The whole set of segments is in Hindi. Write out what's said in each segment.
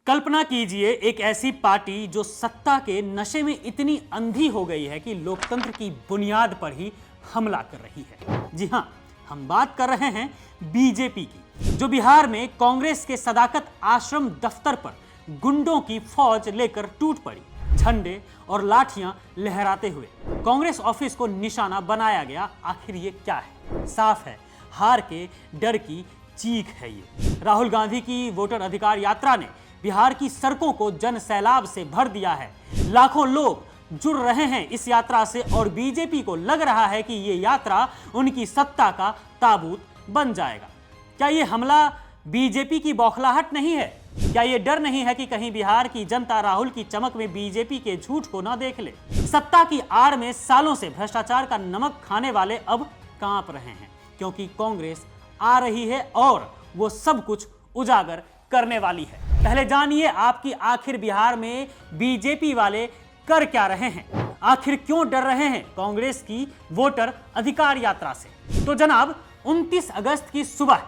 कल्पना कीजिए एक ऐसी पार्टी जो सत्ता के नशे में इतनी अंधी हो गई है कि लोकतंत्र की बुनियाद पर ही हमला कर रही है। जी हां, हम बात कर रहे हैं बीजेपी की, जो बिहार में कांग्रेस के सदाकत आश्रम दफ्तर पर गुंडों की फौज लेकर टूट पड़ी। झंडे और लाठियां लहराते हुए कांग्रेस ऑफिस को निशाना बनाया गया। आखिर ये क्या है? साफ है, हार के डर की चीख है ये। राहुल गांधी की वोटर अधिकार यात्रा ने बिहार की सड़कों को जन सैलाब से भर दिया है। लाखों लोग जुड़ रहे हैं इस यात्रा से और बीजेपी को लग रहा है कि ये यात्रा उनकी सत्ता का ताबूत बन जाएगा। क्या ये हमला बीजेपी की बौखलाहट नहीं है? क्या ये डर नहीं है कि कहीं बिहार की जनता राहुल की चमक में बीजेपी के झूठ को ना देख ले? सत्ता की आड़ में सालों से भ्रष्टाचार का नमक खाने वाले अब कांप रहे हैं, क्योंकि कांग्रेस आ रही है और वो सब कुछ उजागर करने वाली है। पहले जानिए आपकी आखिर बिहार में बीजेपी वाले कर क्या रहे हैं, आखिर क्यों डर रहे हैं कांग्रेस की वोटर अधिकार यात्रा से। तो जनाब, 29 अगस्त की सुबह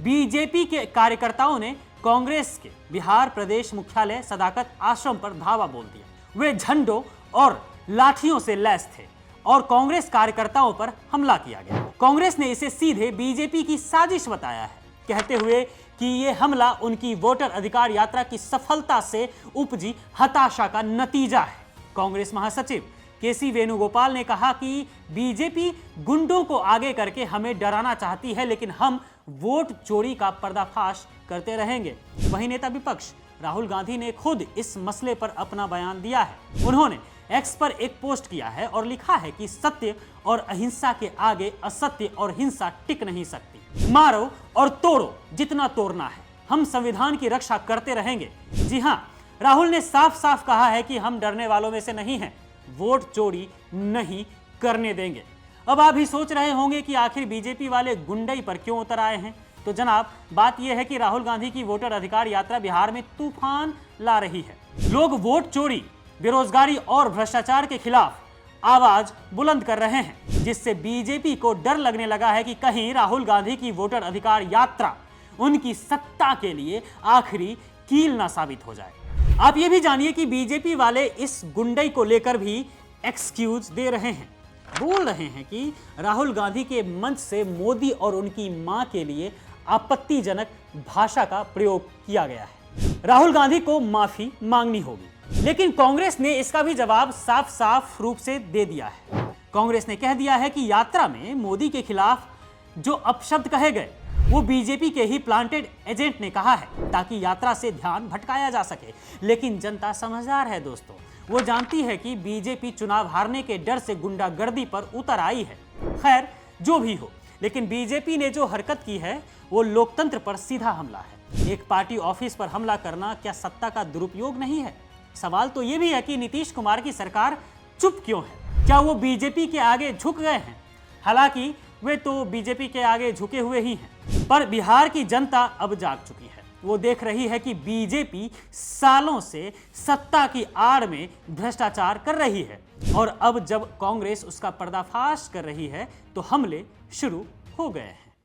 बीजेपी के कार्यकर्ताओं ने कांग्रेस के बिहार प्रदेश मुख्यालय सदाकत आश्रम पर धावा बोल दिया। वे झंडों और लाठियों से लैस थे और कांग्रेस कार्यकर्ताओं पर हमला किया गया। कांग्रेस ने इसे सीधे बीजेपी की साजिश बताया है, कहते हुए कि यह हमला उनकी वोटर अधिकार यात्रा की सफलता से उपजी हताशा का नतीजा है। कांग्रेस महासचिव केसी वेणुगोपाल ने कहा कि बीजेपी गुंडों को आगे करके हमें डराना चाहती है, लेकिन हम वोट चोरी का पर्दाफाश करते रहेंगे। वहीं नेता विपक्ष राहुल गांधी ने खुद इस मसले पर अपना बयान दिया है। उन्होंने एक्स पर एक पोस्ट किया है और लिखा है कि सत्य और अहिंसा के आगे असत्य और हिंसा टिक नहीं सकती। मारो और तोड़ो जितना तोड़ना है, हम संविधान की रक्षा करते रहेंगे। जी हां, राहुल ने साफ साफ कहा है कि हम डरने वालों में से नहीं हैं, वोट चोरी नहीं करने देंगे। अब आप भी सोच रहे होंगे कि आखिर बीजेपी वाले गुंडई पर क्यों उतर आए हैं। तो जनाब, बात यह है कि राहुल गांधी की वोटर अधिकार यात्रा बिहार में तूफान ला रही है। लोग वोट चोरी, बेरोजगारी और भ्रष्टाचार के खिलाफ आवाज बुलंद कर रहे हैं, जिससे बीजेपी को डर लगने लगा है कि कहीं राहुल गांधी की वोटर अधिकार यात्रा उनकी सत्ता के लिए आखिरी कील ना साबित हो जाए। आप ये भी जानिए कि बीजेपी वाले इस गुंडई को लेकर भी एक्सक्यूज दे रहे हैं, बोल रहे हैं कि राहुल गांधी के मंच से मोदी और उनकी मां के लिए आपत्तिजनक भाषा का प्रयोग किया गया है। राहुल गांधी को माफी मांगनी होगी। लेकिन कांग्रेस ने इसका भी जवाब साफ साफ रूप से दे दिया है। कांग्रेस ने कह दिया है कि यात्रा में मोदी के खिलाफ जो अपशब्द कहे गए वो बीजेपी के ही प्लांटेड एजेंट ने कहा है, ताकि यात्रा से ध्यान भटकाया जा सके। लेकिन जनता समझदार है दोस्तों, वो जानती है कि बीजेपी चुनाव हारने के डर से गुंडागर्दी पर उतर आई है। खैर, जो भी हो, लेकिन बीजेपी ने जो हरकत की है वो लोकतंत्र पर सीधा हमला है। एक पार्टी ऑफिस पर हमला करना क्या सत्ता का दुरुपयोग नहीं है? सवाल तो ये भी है कि नीतीश कुमार की सरकार चुप क्यों है? क्या वो बीजेपी के आगे झुक गए हैं? हालांकि वे तो बीजेपी के आगे झुके हुए ही हैं, पर बिहार की जनता अब जाग चुकी है। वो देख रही है कि बीजेपी सालों से सत्ता की आड़ में भ्रष्टाचार कर रही है और अब जब कांग्रेस उसका पर्दाफाश कर रही है तो हमले शुरू हो गए हैं।